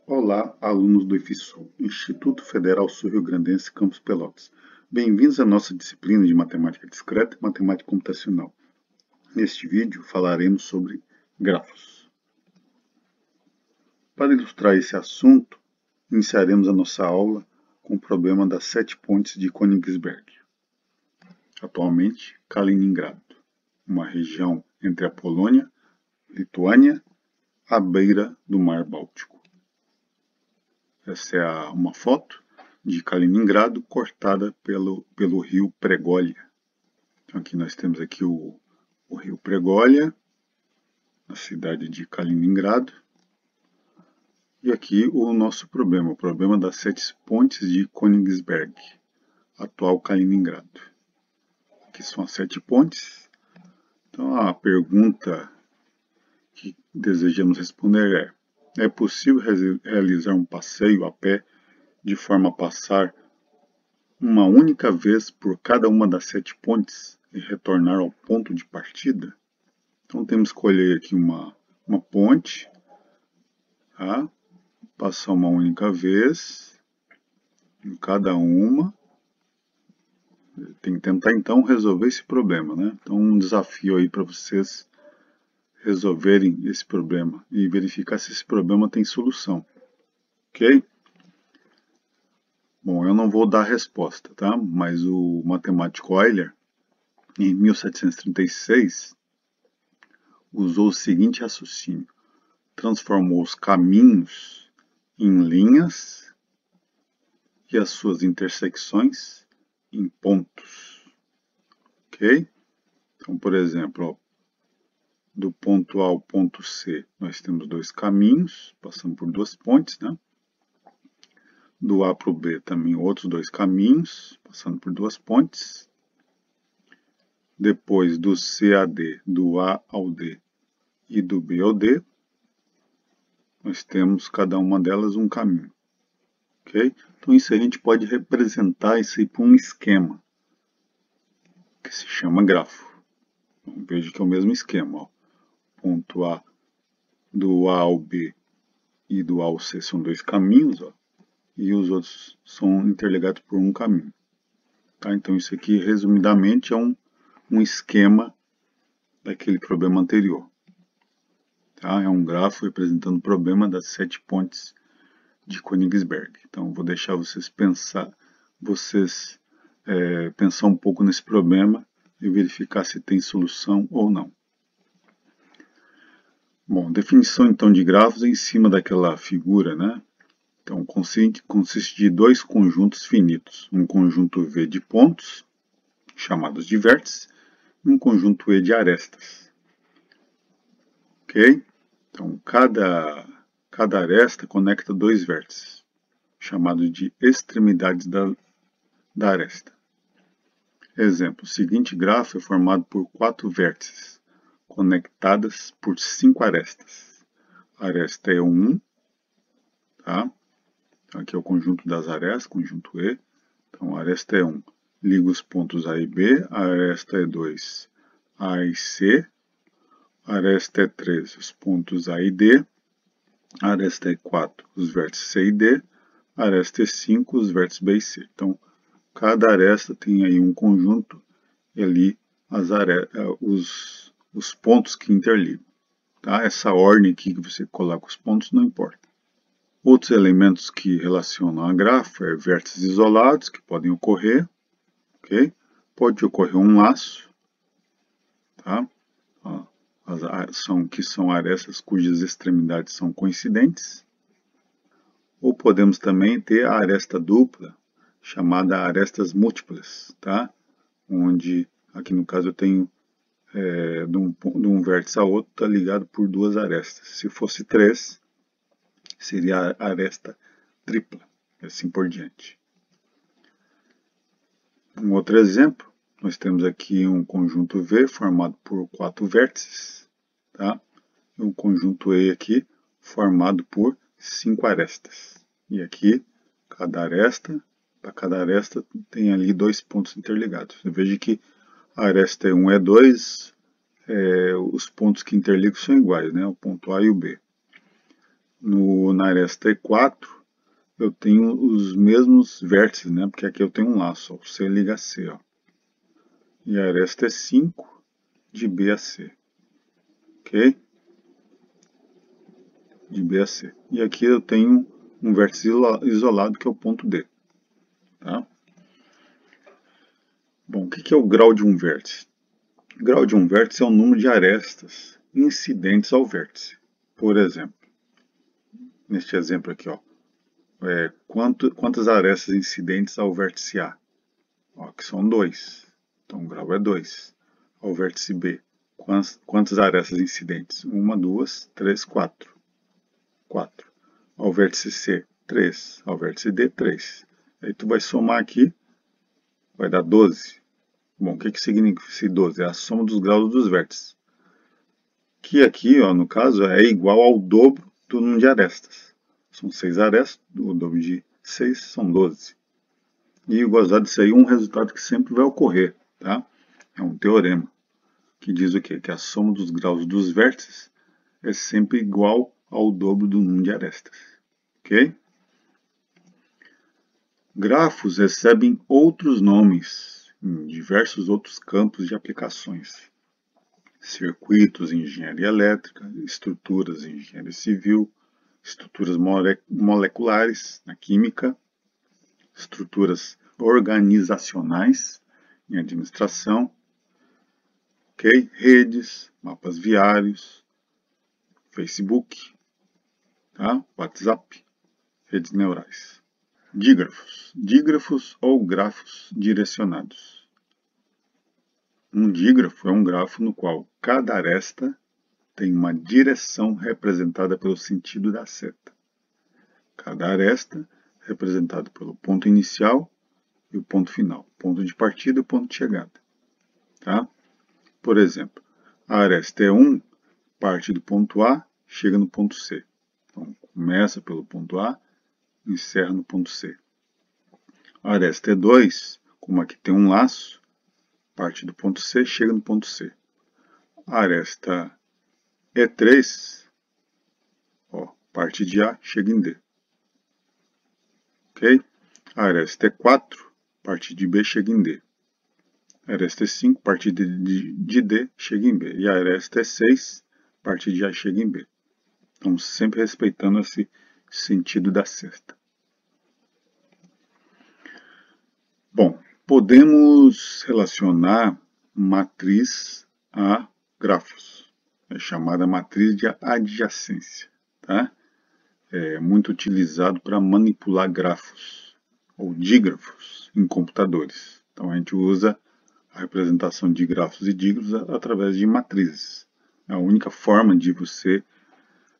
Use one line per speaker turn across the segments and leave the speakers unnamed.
Olá, alunos do IFSU, Instituto Federal Sul-Rio-Grandense, Campus Pelotas. Bem-vindos à nossa disciplina de Matemática Discreta e Matemática Computacional. Neste vídeo falaremos sobre grafos. Para ilustrar esse assunto, iniciaremos a nossa aula com o problema das 7 pontes de Königsberg. Atualmente, Kaliningrado, uma região entre a Polônia, Lituânia, à beira do Mar Báltico. Essa é uma foto de Kaliningrado cortada pelo rio Pregolya. Então aqui nós temos aqui o rio Pregolya, na cidade de Kaliningrado. E aqui o nosso problema, o problema das 7 pontes de Königsberg, atual Kaliningrado. Aqui são as 7 pontes. Então a pergunta que desejamos responder é possível realizar um passeio a pé de forma a passar uma única vez por cada uma das 7 pontes e retornar ao ponto de partida? Então temos que escolher aqui uma ponte, tá? Passar uma única vez em cada uma. Tem que tentar então resolver esse problema, né? Então um desafio aí para vocês resolverem esse problema e verificar se esse problema tem solução, ok? Bom, eu não vou dar a resposta, tá? Mas o matemático Euler, em 1736, usou o seguinte raciocínio: transformou os caminhos em linhas e as suas intersecções em pontos, ok? Então, por exemplo, ó, do ponto A ao ponto C, nós temos 2 caminhos, passando por 2 pontes, né? Do A para o B também outros 2 caminhos, passando por 2 pontes. Depois do C a D, do A ao D e do B ao D, nós temos cada uma delas um caminho, ok? Então isso a gente pode representar isso aí por um esquema, que se chama grafo. Então, veja que é o mesmo esquema, ó. Ponto A, do A ao B e do A ao C são 2 caminhos, ó, e os outros são interligados por um caminho. Tá? Então isso aqui, resumidamente, é um esquema daquele problema anterior. Tá? É um grafo representando o problema das 7 pontes de Königsberg. Então vou deixar vocês pensar um pouco nesse problema e verificar se tem solução ou não. Bom, definição então de grafos em cima daquela figura, né? Então consiste de 2 conjuntos finitos, um conjunto V de pontos, chamados de vértices, e um conjunto E de arestas. Ok? Então cada aresta conecta 2 vértices, chamados de extremidades da aresta. Exemplo, o seguinte grafo é formado por 4 vértices, conectadas por 5 arestas. A aresta é 1, tá? Então, aqui é o conjunto das arestas, conjunto E. Então, a aresta é 1, liga os pontos A e B. A aresta é 2, A e C. A aresta é 3, os pontos A e D. A aresta é 4, os vértices C e D. A aresta é 5, os vértices B e C. Então, cada aresta tem aí um conjunto e ali os pontos que interligam. Tá? Essa ordem aqui que você coloca os pontos não importa. Outros elementos que relacionam a grafo é vértices isolados, que podem ocorrer. Okay? Pode ocorrer um laço, tá? Que são arestas cujas extremidades são coincidentes. Ou podemos também ter a aresta dupla, chamada arestas múltiplas, tá? Onde, aqui no caso, eu tenho de um vértice a outro, está ligado por 2 arestas. Se fosse 3, seria a aresta tripla, e assim por diante. Um outro exemplo, nós temos aqui um conjunto V formado por 4 vértices, tá? E um conjunto E aqui formado por 5 arestas. E aqui, para cada aresta tem ali 2 pontos interligados. Você veja que a aresta E1 e 2, os pontos que interligam são iguais, né? O ponto A e o B. Na aresta E4, eu tenho os mesmos vértices, né? Porque aqui eu tenho um laço, ó, C liga a C, ó. E a aresta E5 de B a C, ok? De B a C. E aqui eu tenho um vértice isolado, que é o ponto D, tá? Bom, o que é o grau de um vértice? O grau de um vértice é o número de arestas incidentes ao vértice. Por exemplo, neste exemplo aqui, ó, quantas arestas incidentes ao vértice A? Ó, que são 2. Então o grau é 2. Ao vértice B, quantas arestas incidentes? 1, 2, 3, 4. 4. Ao vértice C, 3. Ao vértice D, 3. Aí tu vai somar aqui, vai dar 12. Bom, o que significa esse 12? É a soma dos graus dos vértices. Que aqui, ó, no caso, é igual ao dobro do número de arestas. São 6 arestas, o dobro de 6 são 12. E gozado disso aí, um resultado que sempre vai ocorrer, tá? É um teorema que diz o quê? Que a soma dos graus dos vértices é sempre igual ao dobro do número de arestas, ok? Grafos recebem outros nomes em diversos outros campos de aplicações. Circuitos em engenharia elétrica, estruturas em engenharia civil, estruturas moleculares na química, estruturas organizacionais em administração, okay? Redes, mapas viários, Facebook, tá? WhatsApp, redes neurais. Dígrafos ou grafos direcionados. Um dígrafo é um grafo no qual cada aresta tem uma direção representada pelo sentido da seta. Cada aresta é representada pelo ponto inicial e o ponto final. Ponto de partida e ponto de chegada. Tá? Por exemplo, a aresta E1 parte do ponto A, chega no ponto C. Então, começa pelo ponto A, encerra no ponto C. A aresta E2, como aqui tem um laço, parte do ponto C, chega no ponto C. A aresta E3, ó, parte de A, chega em D. Ok? A aresta E4, parte de B, chega em D. A aresta E5, parte de D, chega em B. E a aresta E6, parte de A, chega em B. Então, sempre respeitando esse sentido da seta. Bom, podemos relacionar matriz a grafos. É chamada matriz de adjacência. Tá? É muito utilizado para manipular grafos ou dígrafos em computadores. Então, a gente usa a representação de grafos e dígrafos através de matrizes. A única forma de você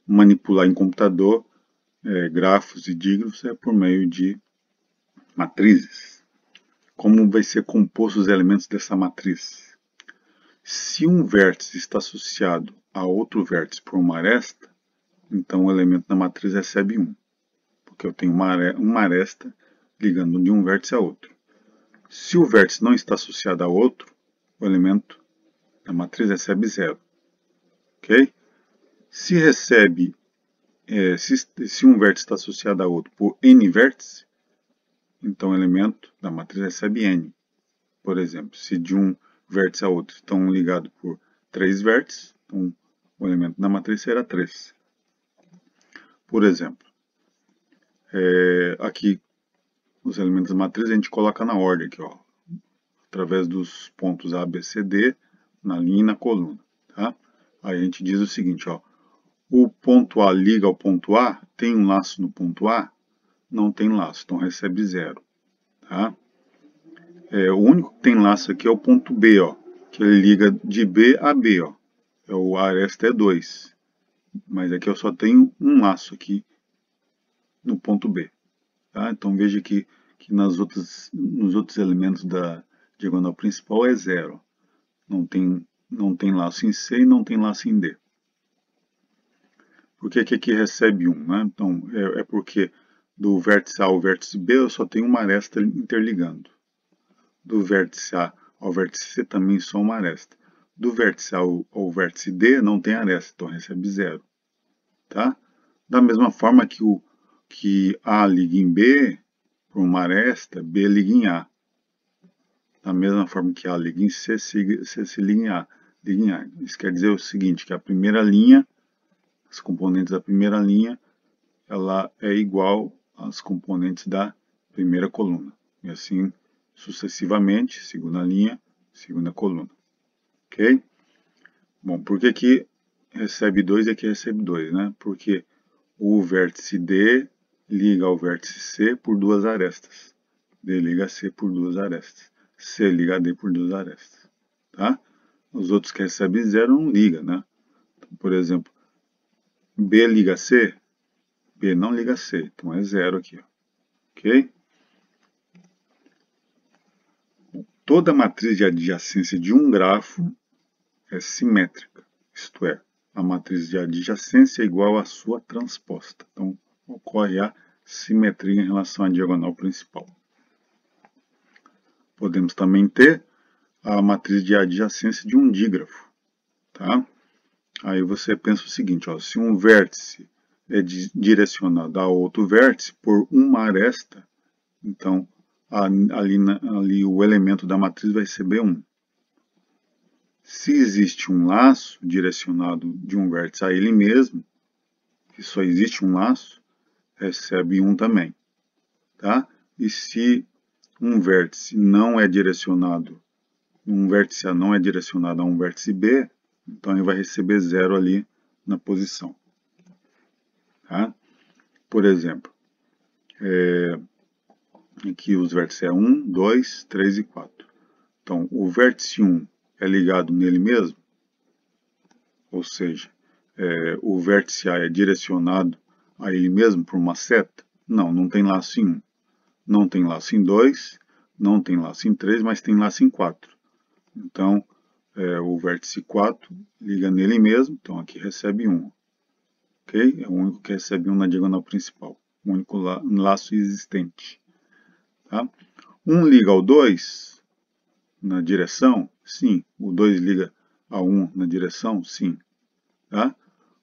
manipular em computador grafos e dígrafos é por meio de matrizes. Como vai ser composto os elementos dessa matriz? Se um vértice está associado a outro vértice por uma aresta, então o elemento da matriz recebe 1, porque eu tenho uma aresta ligando de um vértice a outro. Se o vértice não está associado a outro, o elemento da matriz recebe 0. Ok? Se um vértice está associado a outro por n vértices, então o elemento da matriz recebe n. Por exemplo, se de um vértice a outro estão ligados por 3 vértices, então o elemento da matriz será 3. Por exemplo, aqui os elementos da matriz a gente coloca na ordem aqui, ó, através dos pontos A, B, C, D, na linha e na coluna. Tá? Aí a gente diz o seguinte, ó, o ponto A liga ao ponto A, tem um laço no ponto A? Não tem laço, então recebe 0. Tá? O único que tem laço aqui é o ponto B, ó, que ele liga de B a B. Ó. O aresta E2. Mas aqui eu só tenho um laço aqui no ponto B. Tá? Então veja que nos outros elementos da diagonal principal é 0. Não tem laço em C e não tem laço em D. Por que aqui recebe 1? Né? Então, é porque do vértice A ao vértice B eu só tenho uma aresta interligando. Do vértice A ao vértice C também só uma aresta. Do vértice A ao vértice D não tem aresta, então recebe 0. Tá? Da mesma forma que A liga em B, por uma aresta, B liga em A. Da mesma forma que A liga em C, C se liga em A. Isso quer dizer o seguinte, que a primeira linha, as componentes da primeira linha, ela é igual às componentes da primeira coluna. E assim sucessivamente, segunda linha, segunda coluna. Ok? Bom, por que aqui recebe 2 e aqui recebe 2, né? Porque o vértice D liga ao vértice C por duas arestas. D liga a C por duas arestas. C liga a D por duas arestas. Tá? Os outros que recebem 0 não liga, né? Então, por exemplo, B liga a C, B não liga a C, então é 0 aqui. Ó. Ok? Toda matriz de adjacência de um grafo é simétrica, isto é, a matriz de adjacência é igual à sua transposta. Então, ocorre a simetria em relação à diagonal principal. Podemos também ter a matriz de adjacência de um dígrafo. Tá? Aí você pensa o seguinte, ó, se um vértice é direcionado a outro vértice por uma aresta, então ali o elemento da matriz vai ser B1. Se existe um laço direcionado de um vértice a ele mesmo, que só existe um laço, recebe 1 também. Tá? E se um vértice não é direcionado, um vértice A não é direcionado a um vértice B, então ele vai receber 0 ali na posição. Tá? Por exemplo, aqui os vértices é 1, 2, 3 e 4. Então, o vértice 1 é ligado nele mesmo, ou seja, o vértice A é direcionado a ele mesmo por uma seta? Não, não tem laço em 1. Não tem laço em 2, não tem laço em 3, mas tem laço em 4. Então, o vértice 4 liga nele mesmo, então aqui recebe 1. Ok? É o único que recebe 1 na diagonal principal. O único laço existente. Tá? 1 liga ao 2 na direção? Sim. O 2 liga a 1 na direção? Sim. Tá?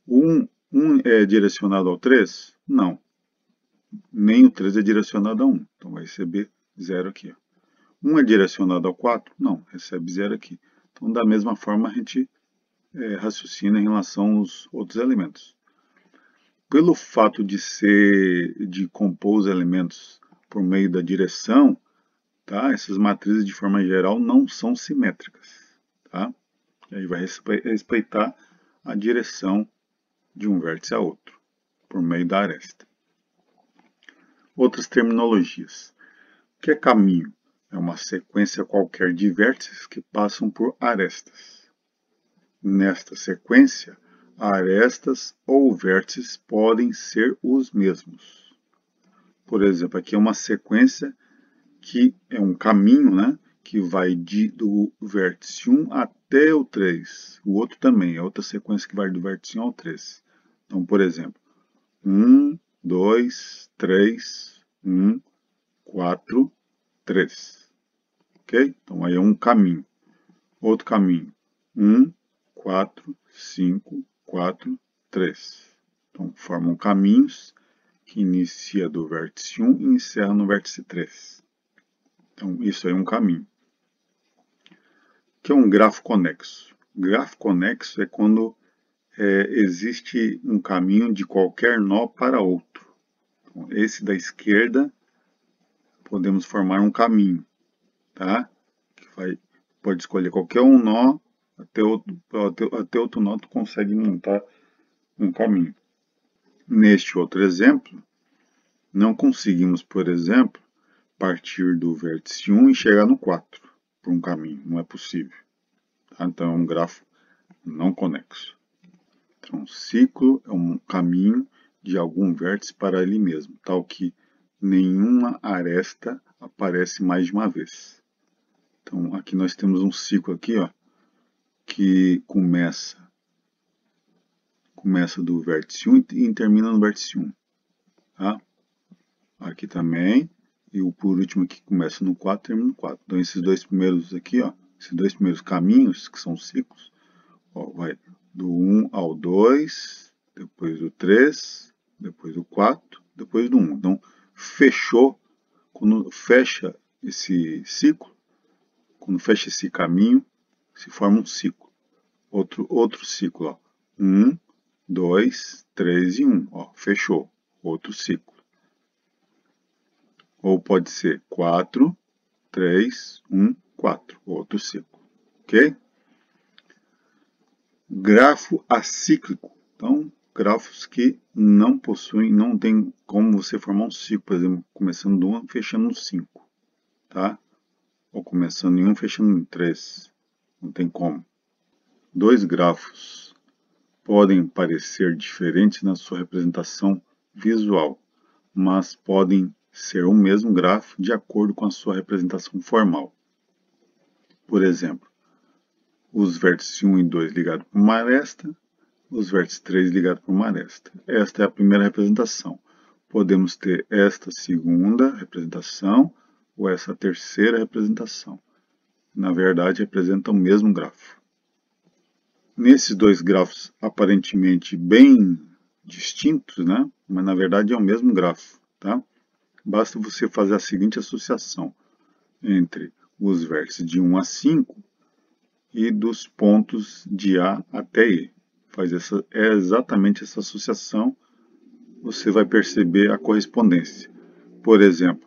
O 1 é direcionado ao 3? Não. Nem o 3 é direcionado a 1. Então vai receber 0 aqui. Ó. 1 é direcionado ao 4? Não. Recebe 0 aqui. Então, da mesma forma, a gente raciocina em relação aos outros elementos. Pelo fato de compor os elementos por meio da direção, tá? Essas matrizes, de forma geral, não são simétricas. Tá? E aí vai respeitar a direção de um vértice a outro, por meio da aresta. Outras terminologias. O que é caminho? É uma sequência qualquer de vértices que passam por arestas. Nesta sequência, arestas ou vértices podem ser os mesmos. Por exemplo, aqui é uma sequência que é um caminho, né, que vai do vértice 1 até o 3. O outro também é outra sequência que vai do vértice 1 ao 3. Então, por exemplo, 1, 2, 3, 1, 4, 3. Ok? Então, aí é um caminho. Outro caminho. 1, 4, 5, 4, 3. Então, formam caminhos que inicia do vértice 1 e encerra no vértice 3. Então, isso aí é um caminho. O que é um grafo conexo? Grafo conexo é quando existe um caminho de qualquer nó para outro. Então, esse da esquerda, podemos formar um caminho. Tá? Pode escolher qualquer um nó, até outro nó tu consegue montar um caminho. Neste outro exemplo, não conseguimos, por exemplo, partir do vértice 1 e chegar no 4 por um caminho. Não é possível. Tá? Então, é um grafo não conexo. Então, um ciclo é um caminho de algum vértice para ele mesmo, tal que nenhuma aresta aparece mais de uma vez. Então, aqui nós temos um ciclo aqui, ó, que começa do vértice 1 e termina no vértice 1. Tá? Aqui também. E o por último aqui começa no 4 e termina no 4. Então, esses dois primeiros aqui, ó, esses dois primeiros caminhos, que são ciclos, ó, vai do 1 ao 2, depois do 3, depois do 4, depois do 1. Então, fechou, quando fecha esse ciclo, quando fecha esse caminho, se forma um ciclo. Outro ciclo, ó. 1, 2, 3 e 1. Ó, fechou. Outro ciclo. Ou pode ser 4, 3, 1, 4. Outro ciclo. Ok? Grafo acíclico. Então, grafos que não possuem, não tem como você formar um ciclo. Por exemplo, começando do 1, fechando no 5. Tá? Ou começando em 1, fechando em 3. Não tem como. Dois grafos podem parecer diferentes na sua representação visual, mas podem ser o mesmo grafo de acordo com a sua representação formal. Por exemplo, os vértices 1 e 2 ligados por uma aresta, os vértices 3 ligados por uma aresta. Esta é a primeira representação. Podemos ter esta segunda representação ou essa terceira representação. Na verdade, representam o mesmo grafo. Nesses dois grafos aparentemente bem distintos, né? Mas na verdade é o mesmo grafo, tá? Basta você fazer a seguinte associação entre os vértices de 1 a 5 e dos pontos de A até E. É exatamente essa associação, você vai perceber a correspondência. Por exemplo,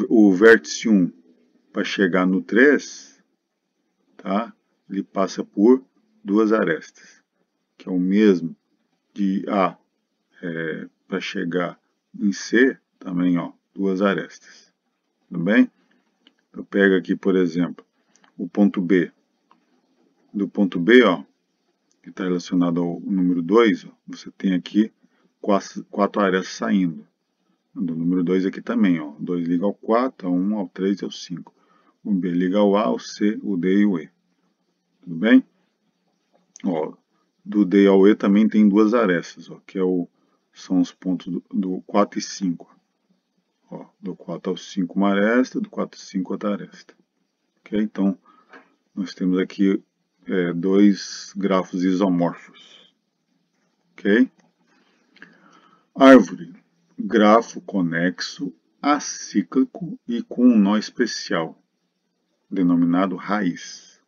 o vértice 1 para chegar no 3, tá? Ele passa por duas arestas, que é o mesmo de A para chegar em C, também, ó, duas arestas. Tudo bem? Eu pego aqui, por exemplo, o ponto B. Do ponto B, ó, que está relacionado ao número 2, ó, você tem aqui quatro arestas saindo. Do número 2 aqui também, ó, 2 liga ao 4, ao 1, ao 3 e ao 5. O B liga ao A, ao C, o D e o E. Tudo bem? Ó, do D ao E também tem duas arestas, ó, que são os pontos do 4 e 5. Ó, do 4 ao 5 uma aresta, do 4 ao 5 outra aresta. Okay? Então, nós temos aqui dois grafos isomorfos. Ok? Árvore. Grafo conexo, acíclico e com um nó especial, denominado raiz.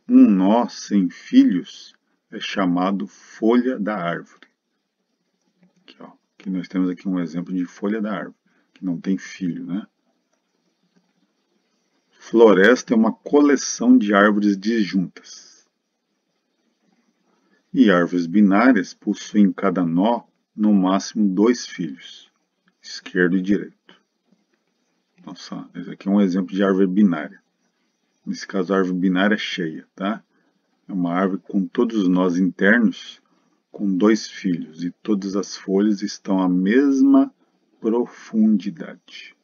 Um nó sem filhos é chamado folha da árvore. Aqui, ó, aqui nós temos aqui um exemplo de folha da árvore, que não tem filho, né? Floresta é uma coleção de árvores disjuntas. E árvores binárias possuem cada nó, no máximo, 2 filhos, esquerdo e direito. Nossa, esse aqui é um exemplo de árvore binária. Nesse caso, a árvore binária é cheia, tá? É uma árvore com todos os nós internos, com 2 filhos, e todas as folhas estão à mesma profundidade.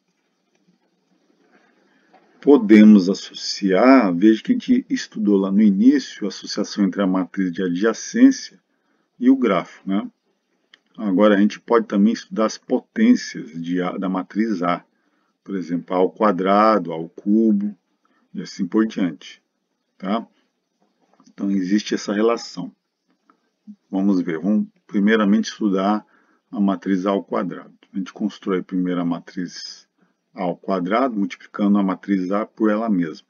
Podemos associar, veja que a gente estudou lá no início, a associação entre a matriz de adjacência e o grafo, né? Agora a gente pode também estudar as potências da matriz A, por exemplo, A ao quadrado, A ao cubo, e assim por diante, tá? Então existe essa relação. Vamos ver, vamos primeiramente estudar a matriz A ao quadrado. A gente constrói primeiro a matriz A ao quadrado, multiplicando a matriz A por ela mesma.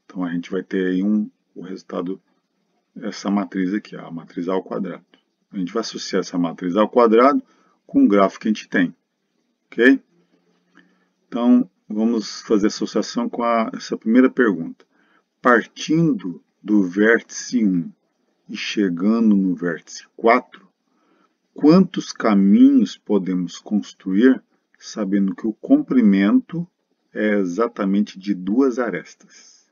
Então a gente vai ter aí o resultado, essa matriz aqui, a matriz A ao quadrado. A gente vai associar essa matriz A ao quadrado com o gráfico que a gente tem. Ok? Então, vamos fazer associação com essa primeira pergunta. Partindo do vértice 1 e chegando no vértice 4, quantos caminhos podemos construir sabendo que o comprimento é exatamente de 2 arestas?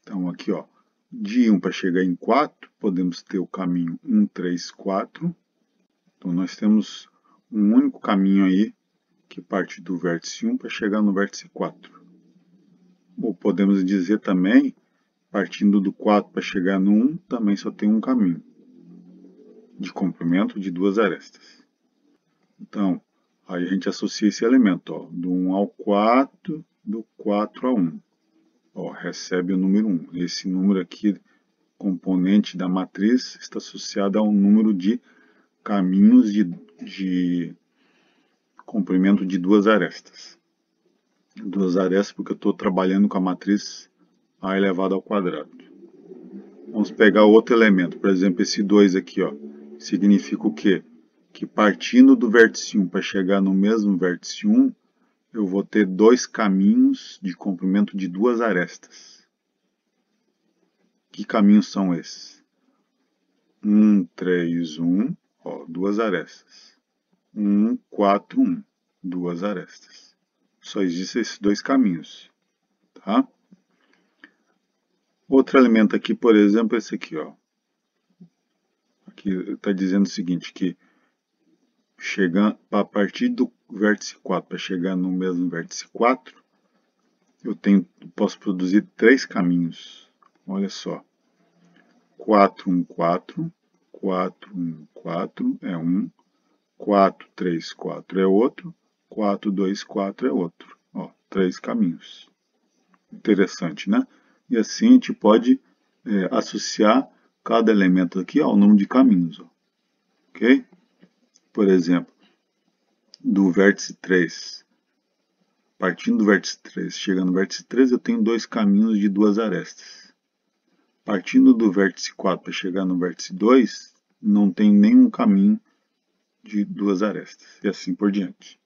Então, aqui, ó, de 1 para chegar em 4, podemos ter o caminho 1, 3, 4. Então, nós temos um único caminho aí que parte do vértice 1 para chegar no vértice 4. Ou podemos dizer também, partindo do 4 para chegar no 1, também só tem um caminho de comprimento de 2 arestas. Então, aí a gente associa esse elemento, ó, do 1 ao 4, do 4 ao 1. Ó, recebe o número 1. Esse número aqui, componente da matriz, está associado ao número de caminhos de comprimento de duas arestas. Duas arestas porque eu estou trabalhando com a matriz A elevado ao quadrado. Vamos pegar outro elemento, por exemplo, esse 2 aqui, ó. Significa o quê? Que partindo do vértice 1 para chegar no mesmo vértice 1, eu vou ter dois caminhos de comprimento de duas arestas. Que caminhos são esses? 1, 3, 1, ó, duas arestas. 1, 4, 1, duas arestas. Só existem esses dois caminhos, tá? Outro elemento aqui, por exemplo, esse aqui, ó. Aqui está dizendo o seguinte, que chegando a partir do vértice 4 para chegar no mesmo vértice 4, eu posso produzir três caminhos. Olha só. 4, 1, 4. 4, 1, 4 é um. 4, 3, 4 é outro. 4, 2, 4 é outro. Ó, três caminhos. Interessante, né? E assim a gente pode associar cada elemento aqui ao número de caminhos. Ó. Ok? Por exemplo, do vértice 3, partindo do vértice 3, chegando no vértice 3, eu tenho dois caminhos de duas arestas. Partindo do vértice 4 para chegar no vértice 2, não tem nenhum caminho de duas arestas, e assim por diante.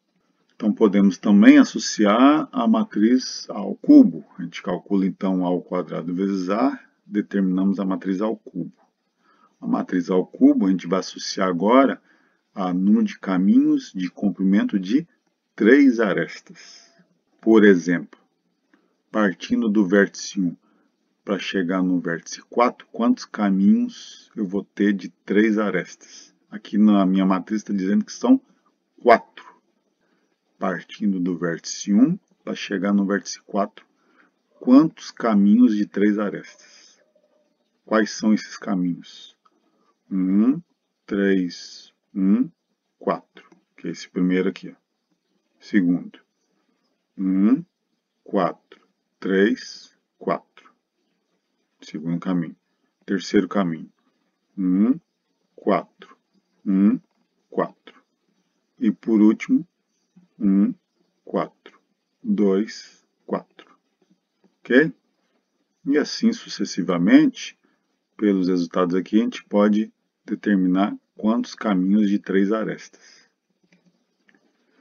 Então podemos também associar a matriz ao cubo. A gente calcula então A ao quadrado vezes A, determinamos a matriz ao cubo. A matriz ao cubo a gente vai associar agora a número de caminhos de comprimento de três arestas. Por exemplo, partindo do vértice 1 para chegar no vértice 4, quantos caminhos eu vou ter de três arestas? Aqui na minha matriz está dizendo que são 4. Partindo do vértice 1 para chegar no vértice 4, quantos caminhos de três arestas? Quais são esses caminhos? 1, 3, 1, 4. Que é esse primeiro aqui. Ó. Segundo. 1, 4, 3, 4. Segundo caminho. Terceiro caminho. 1, 4, 1, 4. E por último, 1, 4, 2, 4. Ok? E assim sucessivamente, pelos resultados aqui, a gente pode determinar quantos caminhos de três arestas.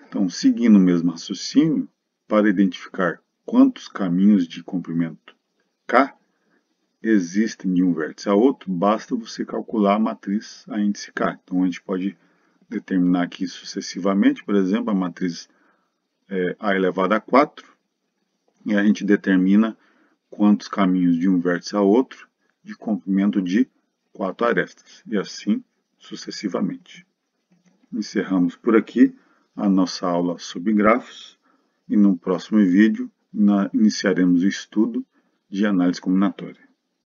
Então, seguindo o mesmo raciocínio, para identificar quantos caminhos de comprimento K existem de um vértice a outro, basta você calcular a matriz a índice K. Então, a gente pode determinar aqui sucessivamente, por exemplo, a matriz A elevado a 4, e a gente determina quantos caminhos de um vértice a outro de comprimento de 4 arestas, e assim sucessivamente. Encerramos por aqui a nossa aula sobre grafos, e no próximo vídeo iniciaremos o estudo de análise combinatória.